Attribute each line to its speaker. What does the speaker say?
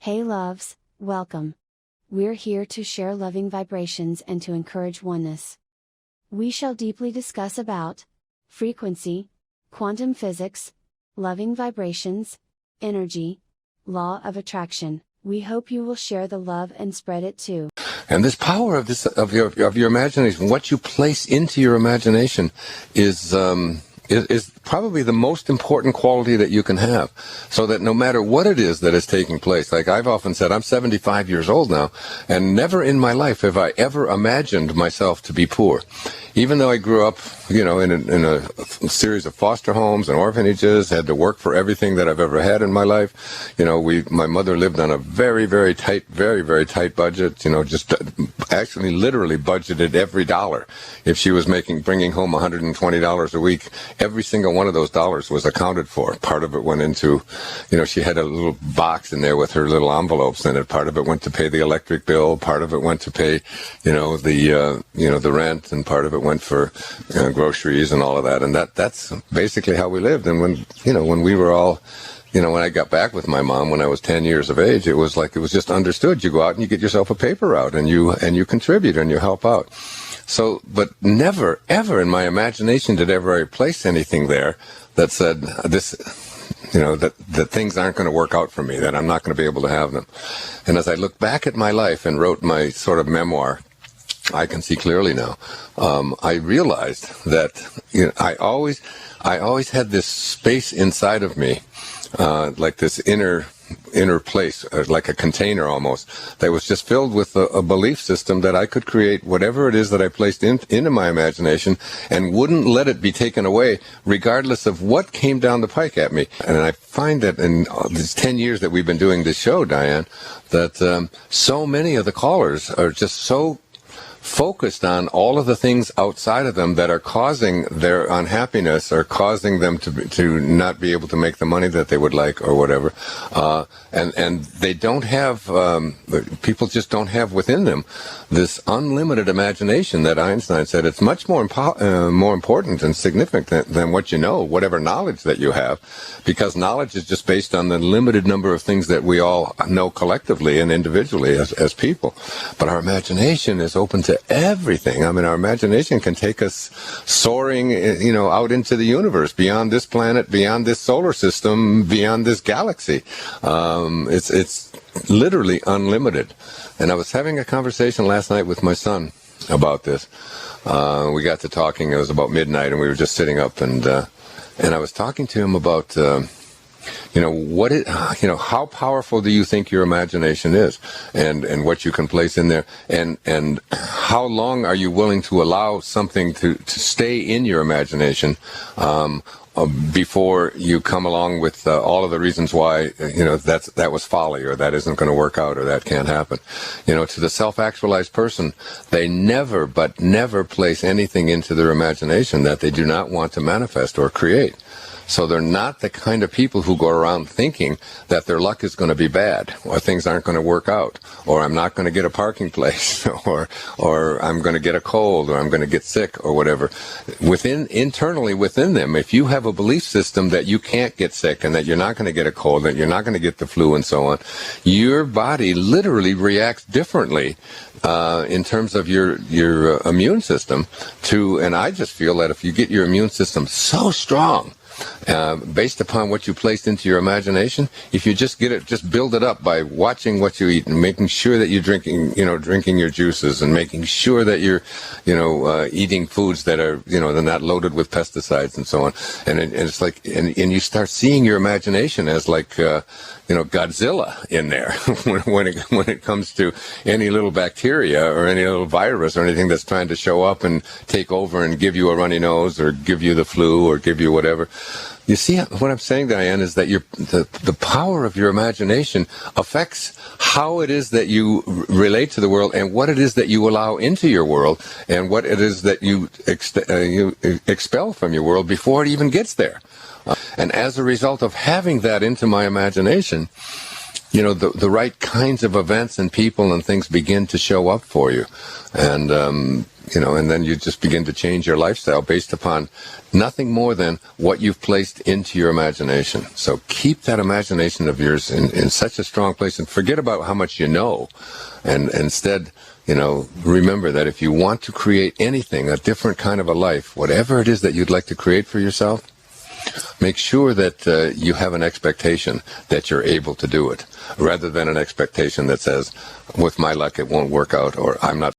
Speaker 1: Hey loves, welcome. We're here to share loving vibrations and to encourage oneness. We shall deeply discuss about frequency, quantum physics, loving vibrations, energy, law of attraction. We hope you will share the love and spread it too.
Speaker 2: And this power of your imagination, what you place into your imagination, is probably the most important quality that you can have. So that no matter what it is that is taking place, like I've often said, I'm 75 years old now, and never in my life have I ever imagined myself to be poor. Even though I grew up, in a series of foster homes and orphanages, had to work for everything that I've ever had in my life. My mother lived on a very, very tight budget. Just actually literally budgeted every dollar. If she was bringing home $120 a week, every single one of those dollars was accounted for. Part of it went into, she had a little box in there with her little envelopes in it. Part of it went to pay the electric bill. Part of it went to pay, the rent, and part of it went for groceries and all of that. And that's basically how we lived. And when we were all, when I got back with my mom when I was 10 years of age, it was just understood. You go out and you get yourself a paper route, and you contribute and you help out. So, but never, ever in my imagination did ever I place anything there that said that things aren't going to work out for me, that I'm not going to be able to have them. And as I look back at my life and wrote my sort of memoir, I can see clearly now. I realized that I always had this space inside of me, like this inner place, like a container almost, that was just filled with a belief system that I could create whatever it is that I placed into my imagination, and wouldn't let it be taken away, regardless of what came down the pike at me. And I find that in these 10 years that we've been doing this show, Diane, that so many of the callers are just so focused on all of the things outside of them that are causing their unhappiness, or causing them to not be able to make the money that they would like, or whatever. And they don't have, people just don't have within them this unlimited imagination that Einstein said it's much more important and significant than what you know, whatever knowledge that you have, because knowledge is just based on the limited number of things that we all know collectively and individually as people. But our imagination is open to everything. I mean, our imagination can take us soaring, out into the universe, beyond this planet, beyond this solar system, beyond this galaxy. It's literally unlimited. And I was having a conversation last night with my son about this. We got to talking. It was about midnight, and we were just sitting up, and I was talking to him about how powerful do you think your imagination is, and what you can place in there, and how long are you willing to allow something to stay in your imagination before you come along with all of the reasons why that was folly, or that isn't going to work out, or that can't happen. To the self-actualized person, they never place anything into their imagination that they do not want to manifest or create. So they're not the kind of people who go around thinking that their luck is going to be bad, or things aren't going to work out, or I'm not going to get a parking place, or I'm going to get a cold, or I'm going to get sick, or whatever. Internally within them, if you have a belief system that you can't get sick, and that you're not going to get a cold, that you're not going to get the flu, and so on, your body literally reacts differently in terms of your immune system and I just feel that if you get your immune system so strong, based upon what you placed into your imagination, if you just build it up by watching what you eat, and making sure that you're drinking your juices, and making sure that you're, eating foods that are, they're not loaded with pesticides and so on. And it's like, and you start seeing your imagination as like, Godzilla in there when it comes to any little bacteria or any little virus or anything that's trying to show up and take over and give you a runny nose, or give you the flu, or give you whatever. You see what I'm saying, Diane, is that the power of your imagination affects how it is that you relate to the world, and what it is that you allow into your world, and what it is that you expel from your world before it even gets there. And as a result of having that into my imagination, the right kinds of events and people and things begin to show up for you. And, and then you just begin to change your lifestyle based upon nothing more than what you've placed into your imagination. So keep that imagination of yours in such a strong place and forget about how much you know. And instead, remember that if you want to create anything, a different kind of a life, whatever it is that you'd like to create for yourself, make sure that you have an expectation that you're able to do it, rather than an expectation that says, with my luck, it won't work out, or I'm not